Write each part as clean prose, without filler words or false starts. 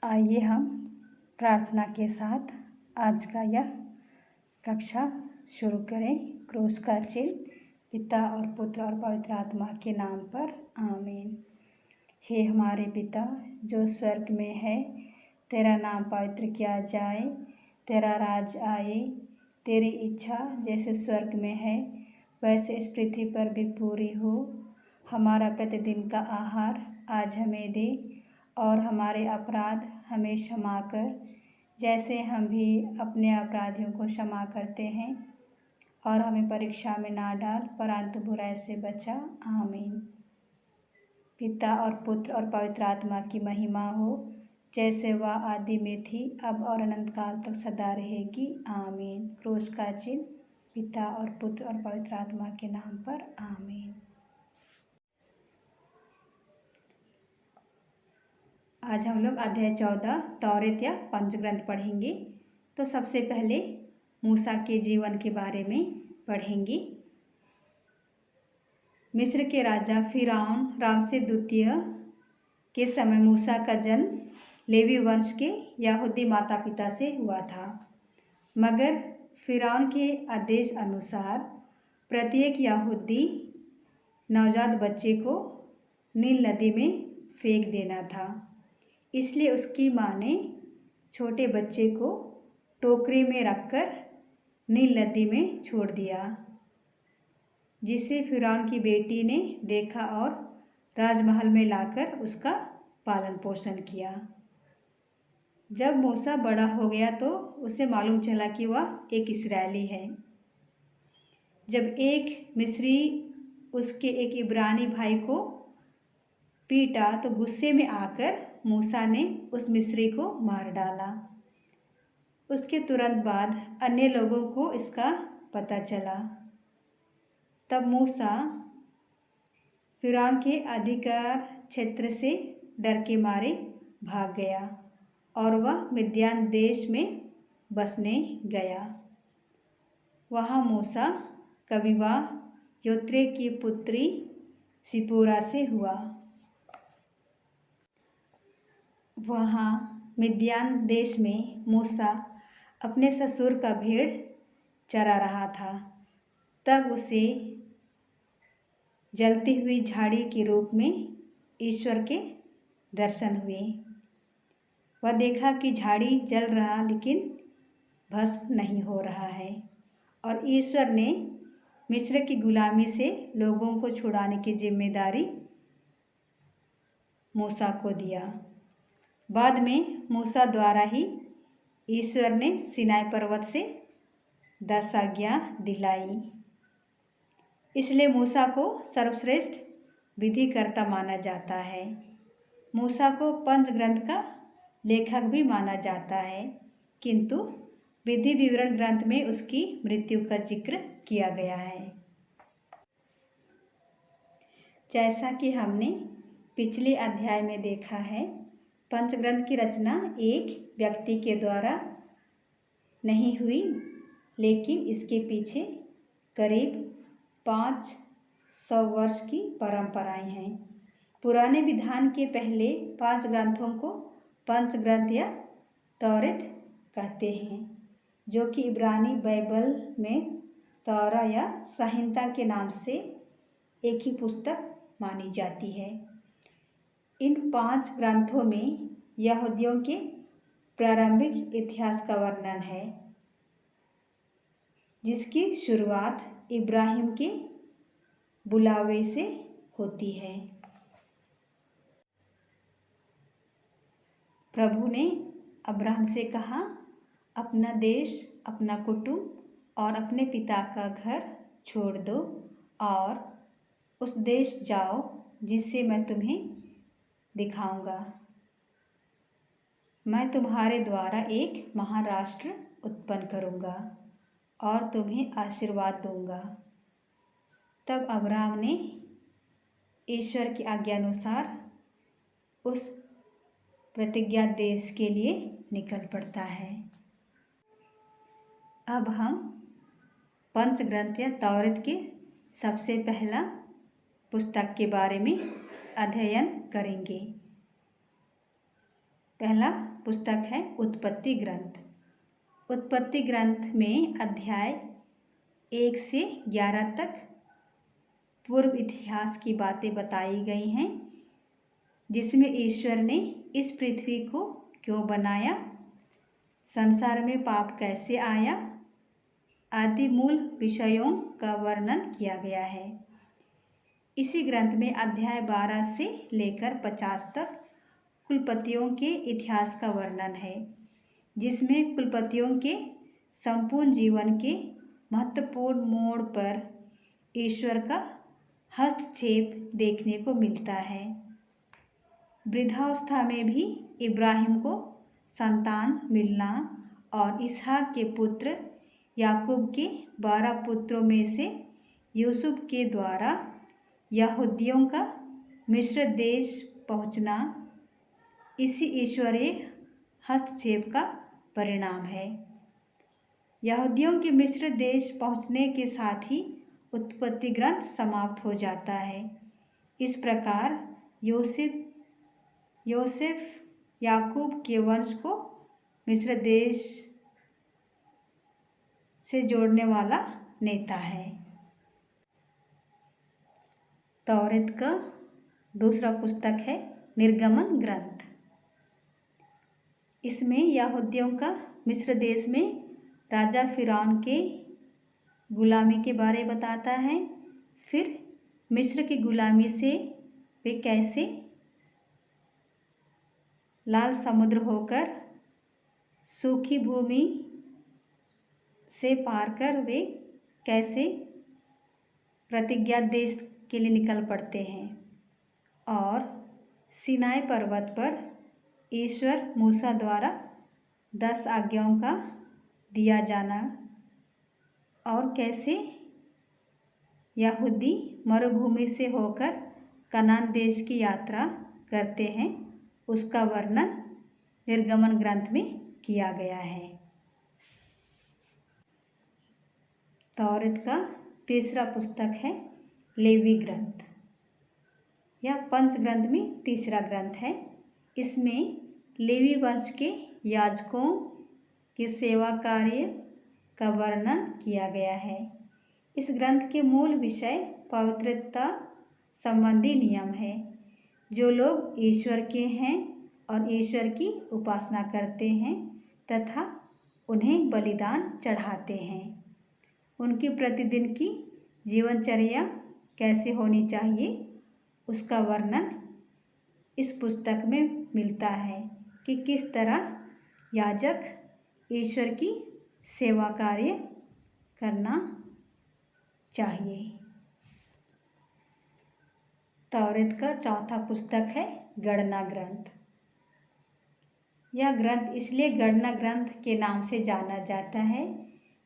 आइए हम प्रार्थना के साथ आज का यह कक्षा शुरू करें। क्रूस का चिन्ह पिता और पुत्र और पवित्र आत्मा के नाम पर आमीन। हे हमारे पिता जो स्वर्ग में है, तेरा नाम पवित्र किया जाए, तेरा राज आए, तेरी इच्छा जैसे स्वर्ग में है वैसे इस पृथ्वी पर भी पूरी हो। हमारा प्रतिदिन का आहार आज हमें दे और हमारे अपराध हमें क्षमा कर जैसे हम भी अपने अपराधियों को क्षमा करते हैं, और हमें परीक्षा में ना डाल परंतु बुराई से बचा। आमीन। पिता और पुत्र और पवित्र आत्मा की महिमा हो जैसे वह आदि में थी अब और अनंत काल तक सदा रहेगी। आमीन। क्रूस का चिन्ह पिता और पुत्र और पवित्र आत्मा के नाम पर आमीन। आज हम लोग अध्याय 14 तौरेत या पंचग्रंथ पढ़ेंगे। तो सबसे पहले मूसा के जीवन के बारे में पढ़ेंगे। मिस्र के राजा फिरौन रामसेस द्वितीय के समय मूसा का जन्म लेवी वंश के यहूदी माता पिता से हुआ था, मगर फिरौन के आदेश अनुसार प्रत्येक यहूदी नवजात बच्चे को नील नदी में फेंक देना था। इसलिए उसकी माँ ने छोटे बच्चे को टोकरी में रखकर नील नदी में छोड़ दिया, जिसे फिरौन की बेटी ने देखा और राजमहल में लाकर उसका पालन पोषण किया। जब मूसा बड़ा हो गया तो उसे मालूम चला कि वह एक इस्राएली है। जब एक मिस्री उसके एक इब्रानी भाई को पीटा तो गुस्से में आकर मूसा ने उस मिस्री को मार डाला। उसके तुरंत बाद अन्य लोगों को इसका पता चला। तब मूसा फिरौन के अधिकार क्षेत्र से डर के मारे भाग गया और वह मिद्यान देश में बसने गया। वहाँ मूसा का विवाह योत्रे की पुत्री सिपोरा से हुआ। वहाँ मिद्यान देश में मूसा अपने ससुर का भेड़ चरा रहा था। तब उसे जलती हुई झाड़ी के रूप में ईश्वर के दर्शन हुए। वह देखा कि झाड़ी जल रहा लेकिन भस्म नहीं हो रहा है, और ईश्वर ने मिस्र की गुलामी से लोगों को छुड़ाने की जिम्मेदारी मूसा को दिया। बाद में मूसा द्वारा ही ईश्वर ने सिनाई पर्वत से 10 आज्ञा दिलाई। इसलिए मूसा को सर्वश्रेष्ठ विधिकर्ता माना जाता है। मूसा को पंचग्रंथ का लेखक भी माना जाता है, किंतु विधि विवरण ग्रंथ में उसकी मृत्यु का जिक्र किया गया है। जैसा कि हमने पिछले अध्याय में देखा है, पंचग्रंथ की रचना एक व्यक्ति के द्वारा नहीं हुई, लेकिन इसके पीछे करीब 500 वर्ष की परंपराएं हैं। पुराने विधान के पहले 5 ग्रंथों को पंचग्रंथ या तौरेत कहते हैं, जो कि इब्रानी बाइबल में तौरा या संहिता के नाम से एक ही पुस्तक मानी जाती है। इन 5 ग्रंथों में यहूदियों के प्रारंभिक इतिहास का वर्णन है, जिसकी शुरुआत इब्राहिम के बुलावे से होती है। प्रभु ने अब्राहम से कहा, अपना देश, अपना कुटुंब और अपने पिता का घर छोड़ दो और उस देश जाओ जिसे मैं तुम्हें दिखाऊंगा। मैं तुम्हारे द्वारा एक महाराष्ट्र उत्पन्न करूंगा और तुम्हें आशीर्वाद दूंगा। तब अब्राहम ने ईश्वर की आज्ञानुसार उस प्रतिज्ञा देश के लिए निकल पड़ता है। अब हम पंचग्रंथ या तौरेत के सबसे पहला पुस्तक के बारे में अध्ययन करेंगे। पहला पुस्तक है उत्पत्ति ग्रंथ। उत्पत्ति ग्रंथ में अध्याय 1 से 11 तक पूर्व इतिहास की बातें बताई गई हैं, जिसमें ईश्वर ने इस पृथ्वी को क्यों बनाया, संसार में पाप कैसे आया आदि मूल विषयों का वर्णन किया गया है। इसी ग्रंथ में अध्याय 12 से लेकर 50 तक कुलपतियों के इतिहास का वर्णन है, जिसमें कुलपतियों के संपूर्ण जीवन के महत्वपूर्ण मोड़ पर ईश्वर का हस्तक्षेप देखने को मिलता है। वृद्धावस्था में भी इब्राहिम को संतान मिलना और इसहाक के पुत्र याकूब के 12 पुत्रों में से यूसुफ के द्वारा यहूदियों का मिस्र देश पहुंचना इसी ईश्वरीय हस्तक्षेप का परिणाम है। यहूदियों के मिस्र देश पहुंचने के साथ ही उत्पत्ति ग्रंथ समाप्त हो जाता है। इस प्रकार योसेफ याकूब के वंश को मिस्र देश से जोड़ने वाला नेता है। तौरेत का दूसरा पुस्तक है निर्गमन ग्रंथ। इसमें यहूदियों का मिस्र देश में राजा फिरौन के गुलामी के बारे में बताता है। फिर मिस्र की गुलामी से वे कैसे लाल समुद्र होकर सूखी भूमि से पार कर वे कैसे प्रतिज्ञा देश के लिए निकल पड़ते हैं, और सीनाई पर्वत पर ईश्वर मूसा द्वारा 10 आज्ञाओं का दिया जाना, और कैसे यहूदी मरुभूमि से होकर कनान देश की यात्रा करते हैं, उसका वर्णन निर्गमन ग्रंथ में किया गया है। तौरेत का तीसरा पुस्तक है लेवी ग्रंथ। यह पंच ग्रंथ में तीसरा ग्रंथ है। इसमें लेवी वंश के याजकों के सेवा कार्य का वर्णन किया गया है। इस ग्रंथ के मूल विषय पवित्रता संबंधी नियम है। जो लोग ईश्वर के हैं और ईश्वर की उपासना करते हैं तथा उन्हें बलिदान चढ़ाते हैं, उनकी प्रतिदिन की जीवनचर्या कैसे होनी चाहिए, उसका वर्णन इस पुस्तक में मिलता है कि किस तरह याजक ईश्वर की सेवा कार्य करना चाहिए। तौरेत का चौथा पुस्तक है गणना ग्रंथ। यह ग्रंथ इसलिए गणना ग्रंथ के नाम से जाना जाता है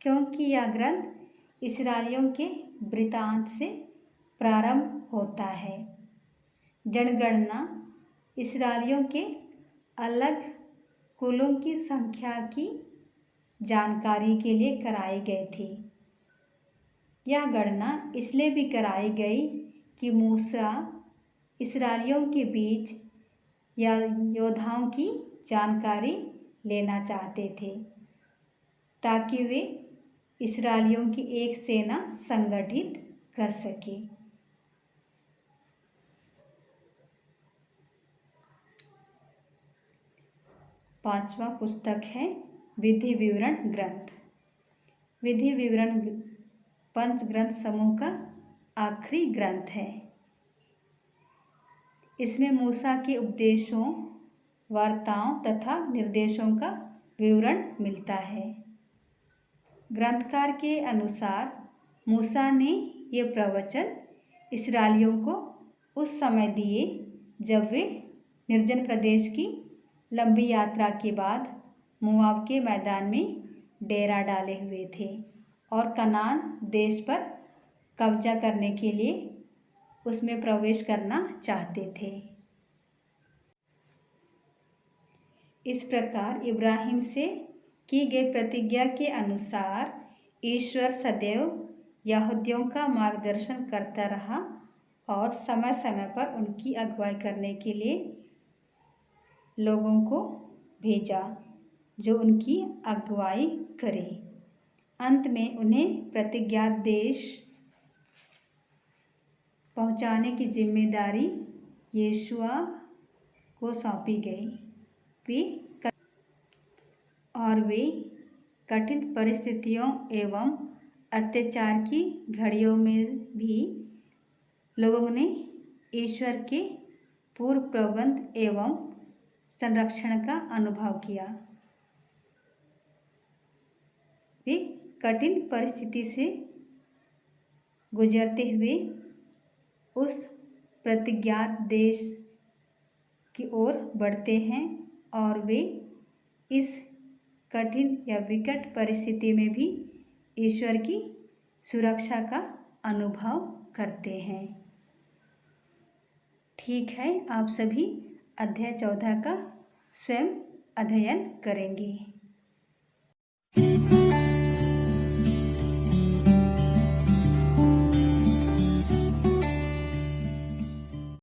क्योंकि यह ग्रंथ इस्राएलियों के वृत्तांत से प्रारंभ होता है। जनगणना इस्राएलियों के अलग कुलों की संख्या की जानकारी के लिए कराई गई थी। यह गणना इसलिए भी कराई गई कि मूसा इस्राएलियों के बीच या योद्धाओं की जानकारी लेना चाहते थे ताकि वे इस्राएलियों की एक सेना संगठित कर सके। पांचवा पुस्तक है विधि विवरण ग्रंथ। विधि विवरण पंच ग्रंथ समूह का आखिरी ग्रंथ है। इसमें मूसा के उपदेशों, वार्ताओं तथा निर्देशों का विवरण मिलता है। ग्रंथकार के अनुसार मूसा ने ये प्रवचन इस्राएलियों को उस समय दिए जब वे निर्जन प्रदेश की लंबी यात्रा के बाद मोआब के मैदान में डेरा डाले हुए थे और कनान देश पर कब्जा करने के लिए उसमें प्रवेश करना चाहते थे। इस प्रकार इब्राहिम से की गई प्रतिज्ञा के अनुसार ईश्वर सदैव यहूदियों का मार्गदर्शन करता रहा और समय समय पर उनकी अगुवाई करने के लिए लोगों को भेजा जो उनकी अगुवाई करे। अंत में उन्हें प्रतिज्ञात देश पहुंचाने की जिम्मेदारी यीशुआ को सौंपी गई। वे कठिन परिस्थितियों एवं अत्याचार की घड़ियों में भी लोगों ने ईश्वर के पूर्ण प्रबंध एवं संरक्षण का अनुभव किया। वे कठिन परिस्थिति से गुजरते हुए उस प्रतिज्ञात देश की ओर बढ़ते हैं और वे इस कठिन या विकट परिस्थिति में भी ईश्वर की सुरक्षा का अनुभव करते हैं। ठीक है, आप सभी अध्याय 14 का स्वयं अध्ययन करेंगे।